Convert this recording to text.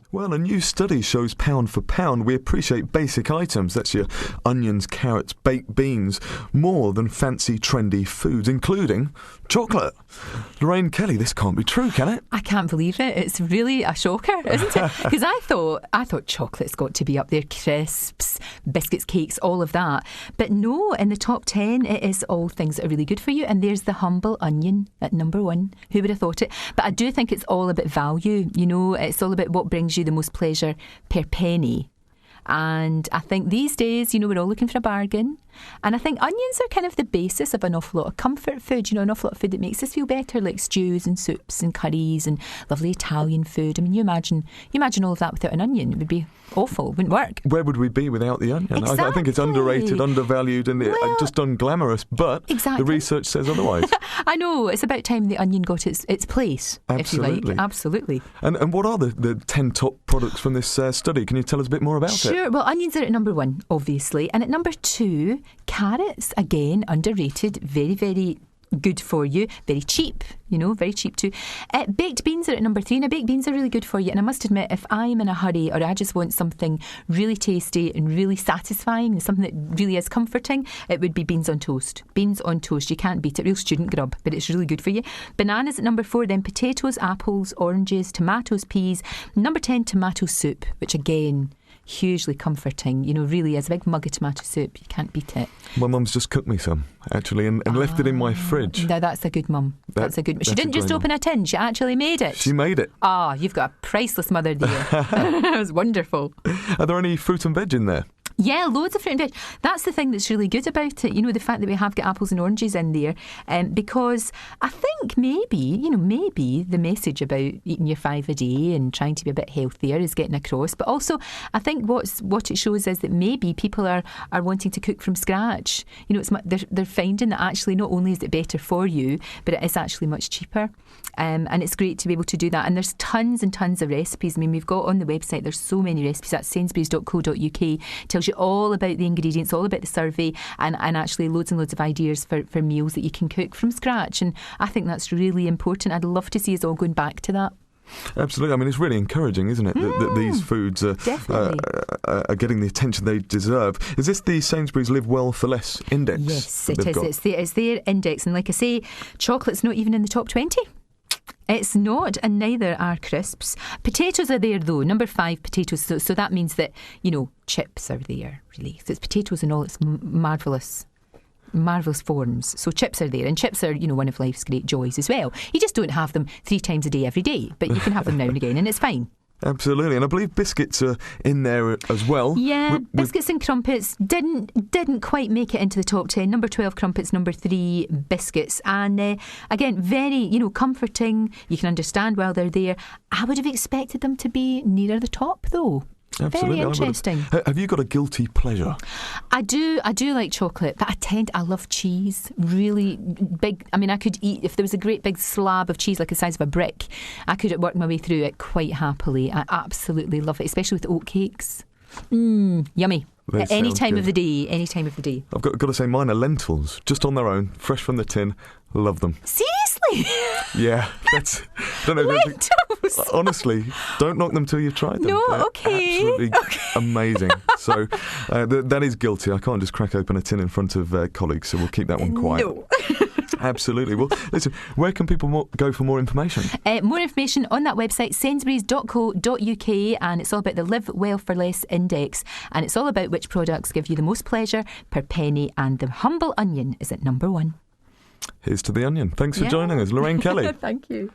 Well, a new study shows pound for pound we appreciate basic items, that's your onions, carrots, baked beans, more than fancy trendy foods, including chocolate. Lorraine Kelly, this can't be true, can it? I can't believe it. It's really a shocker, isn't it? Because I thought chocolate's got to be up there, crisps, biscuits, cakes, all of that. But no, in the top 10, it is all things that are really good for you. And there's the humble onion at number 1. Who would have thought it? But I do think it's all about value. You know, it's all about what brings you the most pleasure per penny. And I think these days, you know, we're all looking for a bargain. And I think onions are kind of the basis of an awful lot of comfort food, you know, an awful lot of food that makes us feel better, like stews and soups and curries and lovely Italian food. I mean, you imagine all of that without an onion. It would be awful. It wouldn't work. Where would we be without the onion? Exactly. I think it's underrated, undervalued and just unglamorous, but exactly. The research says otherwise. I know. It's about time the onion got its place, Absolutely. if you like. Absolutely. And what are the 10 top products from this study? Can you tell us a bit more about it? Sure. Well, onions are at number 1, obviously. And at number 2, carrots, again, underrated, very, very good for you, very cheap, you know, very cheap too. Baked beans are at number 3. Now, baked beans are really good for you, and I must admit, if I'm in a hurry or I just want something really tasty and really satisfying and something that really is comforting, it would be beans on toast. Beans on toast, you can't beat it. Real student grub, but it's really good for you. Bananas at number 4, then potatoes, apples, oranges, tomatoes, peas. Number 10, tomato soup, which again, hugely comforting, you know, really is a big mug of tomato soup. You can't beat it. My mum's just cooked me some, actually, and left it in my fridge. No, that's a good mum. That's a good. She didn't just open a tin, she actually made it. She made it. You've got a priceless mother, dear. It was wonderful. Are there any fruit and veg in there? Yeah, loads of fruit and veg. That's the thing that's really good about it, you know, the fact that we have got apples and oranges in there, because I think maybe the message about eating your 5 a day and trying to be a bit healthier is getting across, but also I think what it shows is that maybe people are wanting to cook from scratch. You know, they're finding that actually not only is it better for you, but it is actually much cheaper. And it's great to be able to do that. And there's tons and tons of recipes. I mean, we've got on the website, there's so many recipes at sainsbury's.co.uk. Tells you all about the ingredients, all about the survey, and actually loads and loads of ideas for meals that you can cook from scratch. And I think that's really important. I'd love to see us all going back to that. Absolutely. I mean, it's really encouraging, isn't it, that these foods are getting the attention they deserve. Is this the Sainsbury's Live Well for Less index? Yes, it is. It's their index. And like I say, chocolate's not even in the top 20. It's not, and neither are crisps. Potatoes are there, though. Number 5, potatoes. So that means that, you know, chips are there, really. So it's potatoes in all its marvellous forms. So chips are there, and chips are, you know, one of life's great joys as well. You just don't have them 3 times a day every day, but you can have them now and again, and it's fine. Absolutely, and I believe biscuits are in there as well. Yeah, biscuits and crumpets didn't quite make it into the top 10. Number 12, crumpets. Number 3, biscuits. And again, very, you know, comforting. You can understand while they're there. I would have expected them to be nearer the top, though. Absolutely. Very interesting. Have you got a guilty pleasure? I do like chocolate, but I love cheese. Really big. I mean, I could eat, if there was a great big slab of cheese like the size of a brick, I could work my way through it quite happily. I absolutely love it, especially with oat cakes. Yummy. Any time of the day. I've got to say, mine are lentils, just on their own, fresh from the tin. Love them. Seriously? Yeah. Don't know. Lentils? Honestly, don't knock them till you've tried them. No, They're okay. Absolutely amazing. So that is guilty. I can't just crack open a tin in front of colleagues, so we'll keep that one quiet. No. Absolutely. Well, listen, where can people go for more information? More information on that website, sainsbury's.co.uk, and it's all about the Live Well for Less index, and it's all about which products give you the most pleasure per penny, and the humble onion is at number 1. Here's to the onion. Thanks for joining us, Lorraine Kelly. Thank you.